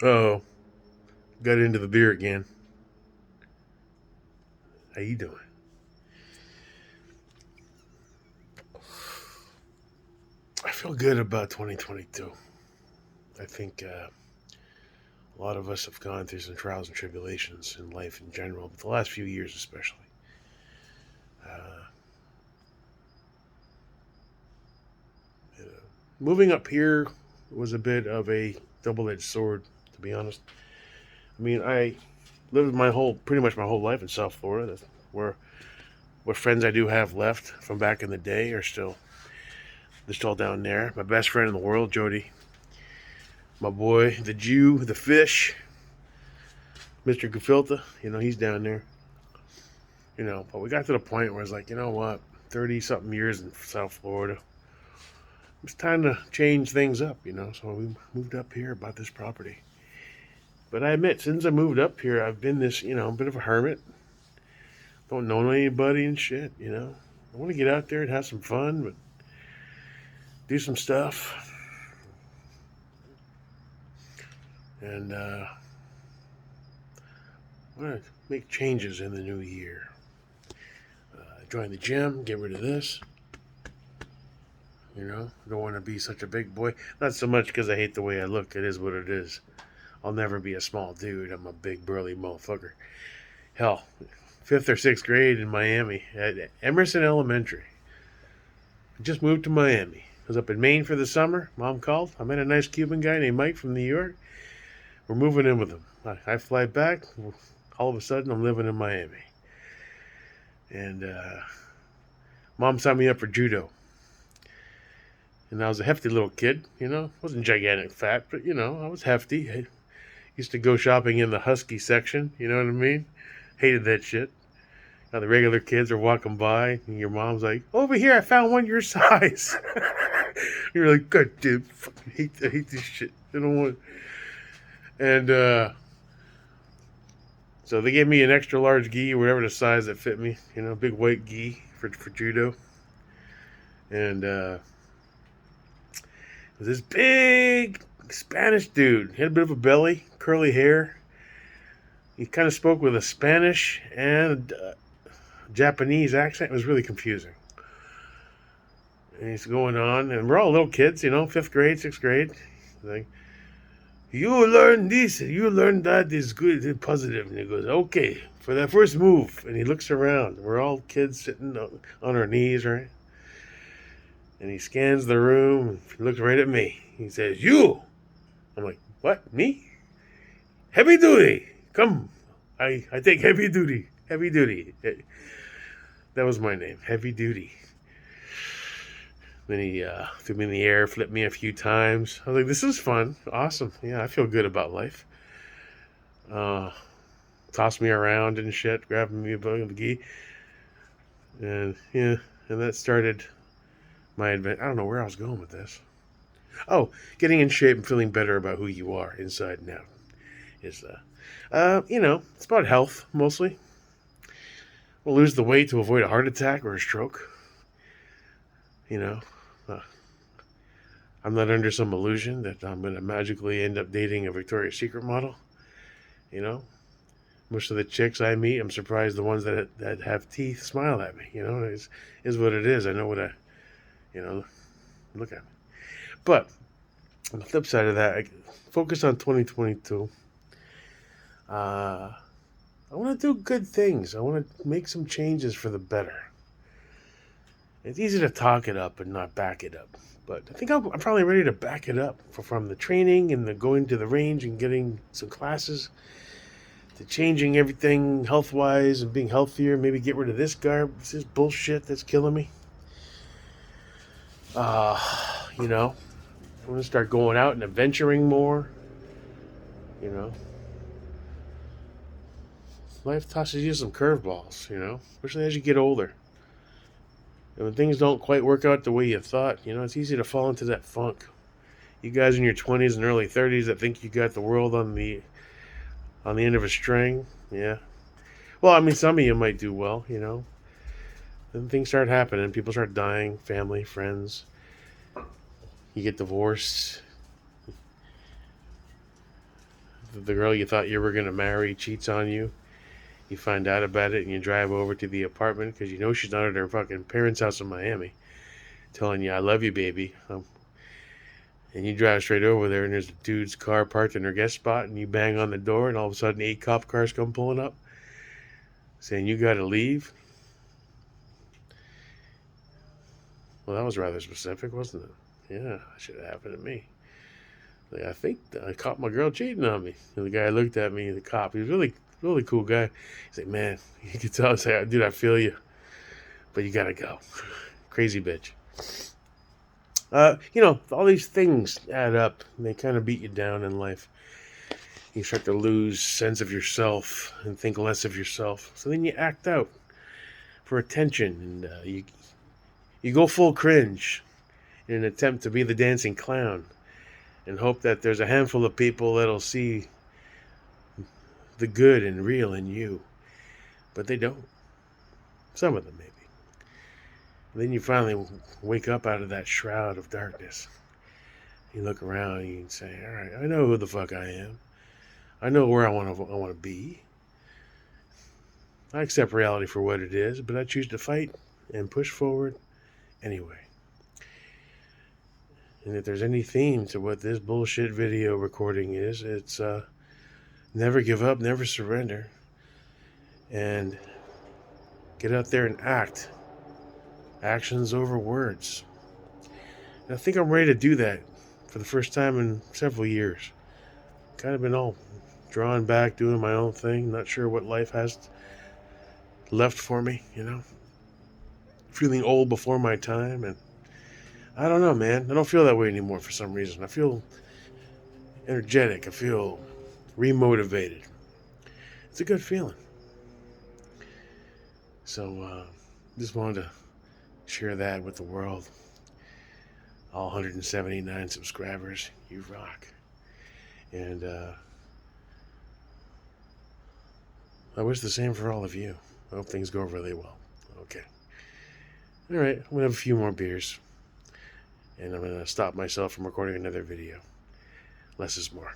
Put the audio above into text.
Oh, got into the beer again. How you doing? I feel good about 2022. I think a lot of us have gone through some trials and tribulations in life in general, but the last few years especially. Uh, you know, moving up here was a bit of a double-edged sword, to be honest. I mean, I lived pretty much my whole life in South Florida. That's where what friends I do have left from back in the day they're still down there. My best friend in the world, Jody, my boy, the Jew, the fish, Mr. Gefilta, he's down there. But we got to the point where it's like, you know what, 30 something years in South Florida. It's time to change things up. So we moved up here, bought this property. But I admit, since I moved up here, I've been this, bit of a hermit. Don't know anybody and shit. I want to get out there and have some fun, but do some stuff. And I want to make changes in the new year. Join the gym, get rid of this. I don't want to be such a big boy. Not so much because I hate the way I look. It is what it is. I'll never be a small dude. I'm a big burly motherfucker. Hell, fifth or sixth grade in Miami at Emerson Elementary. I just moved to Miami. I was up in Maine for the summer. Mom called. I met a nice Cuban guy named Mike from New York. We're moving in with him. I fly back. All of a sudden, I'm living in Miami. And Mom signed me up for judo. And I was a hefty little kid. Wasn't gigantic fat, but I was hefty. I used to go shopping in the husky section, you know what I mean? Hated that shit. Now the regular kids are walking by, and your mom's like, "Over here, I found one your size." You're like, "God, dude, fucking hate this shit. I don't want." And so they gave me an extra large gi, or whatever the size that fit me. Big white gi for judo. And this big Spanish dude. He had a bit of a belly, curly hair. He kind of spoke with a Spanish and Japanese accent. It was really confusing. And he's going on, and we're all little kids, fifth grade, sixth grade. Like, you learn this, you learn that is good and positive. And he goes, okay, for that first move. And he looks around. We're all kids sitting on our knees, right? And he scans the room, and he looks right at me. He says, you. I'm like, what, me? Heavy duty. Come. I take heavy duty. Heavy duty. That was my name, Heavy Duty. Then he threw me in the air, flipped me a few times. I was like, this is fun. Awesome. Yeah, I feel good about life. Uh, Tossed me around and shit, grabbing me above the gi. And yeah, and that started my adventure. I don't know where I was going with this. Oh, getting in shape and feeling better about who you are inside and out is, it's about health mostly. We'll lose the weight to avoid a heart attack or a stroke. You know, uh, I'm not under some illusion that I'm going to magically end up dating a Victoria's Secret model. You know, most of the chicks I meet, I'm surprised the ones that have teeth smile at me. Is what it is. I know what you know, look at me. But on the flip side of that, I focus on 2022. I want to do good things. I want to make some changes for the better. It's easy to talk it up and not back it up. But I think I'm probably ready to back it up from the training and the going to the range and getting some classes to changing everything health wise and being healthier. Maybe get rid of this bullshit that's killing me. Uh, you know, I'm gonna start going out and adventuring more. You know, life tosses you some curveballs. Especially as you get older. And when things don't quite work out the way you thought, it's easy to fall into that funk. You guys in your 20s and early 30s that think you got the world on the end of a string, yeah. Well, I mean, some of you might do well. Then things start happening. People start dying, family, friends. You get divorced. The girl you thought you were going to marry cheats on you. You find out about it and you drive over to the apartment because you know she's not at her fucking parents' house in Miami, telling you, I love you, baby. And you drive straight over there and there's a dude's car parked in her guest spot and you bang on the door and all of a sudden 8 cop cars come pulling up saying you got to leave. Well, that was rather specific, wasn't it? Yeah, that should have happened to me. Like, I think I caught my girl cheating on me. And the guy looked at me, the cop, he was really cool guy. He's like, man, you could tell, he's like, dude, I feel you, but you gotta go. Crazy bitch. All these things add up and they kind of beat you down in life. You start to lose sense of yourself and think less of yourself. So then you act out for attention and you go full cringe in an attempt to be the dancing clown and hope that there's a handful of people that'll see the good and real in you. But they don't. Some of them maybe. Then you finally wake up out of that shroud of darkness. You look around and you can say, all right, I know who the fuck I am. I know where I want to be. I accept reality for what it is, but I choose to fight and push forward anyway. And if there's any theme to what this bullshit video recording is, it's never give up, never surrender, and get out there and act. Actions over words. And I think I'm ready to do that for the first time in several years. Kind of been all drawn back, doing my own thing, not sure what life has left for me, Feeling old before my time, and I don't know, man. I don't feel that way anymore for some reason. I feel energetic. I feel remotivated. It's a good feeling. So, just wanted to share that with the world. All 179 subscribers. You rock. And I wish the same for all of you. I hope things go really well. Okay. All right. I'm going to have a few more beers. And I'm going to stop myself from recording another video. Less is more.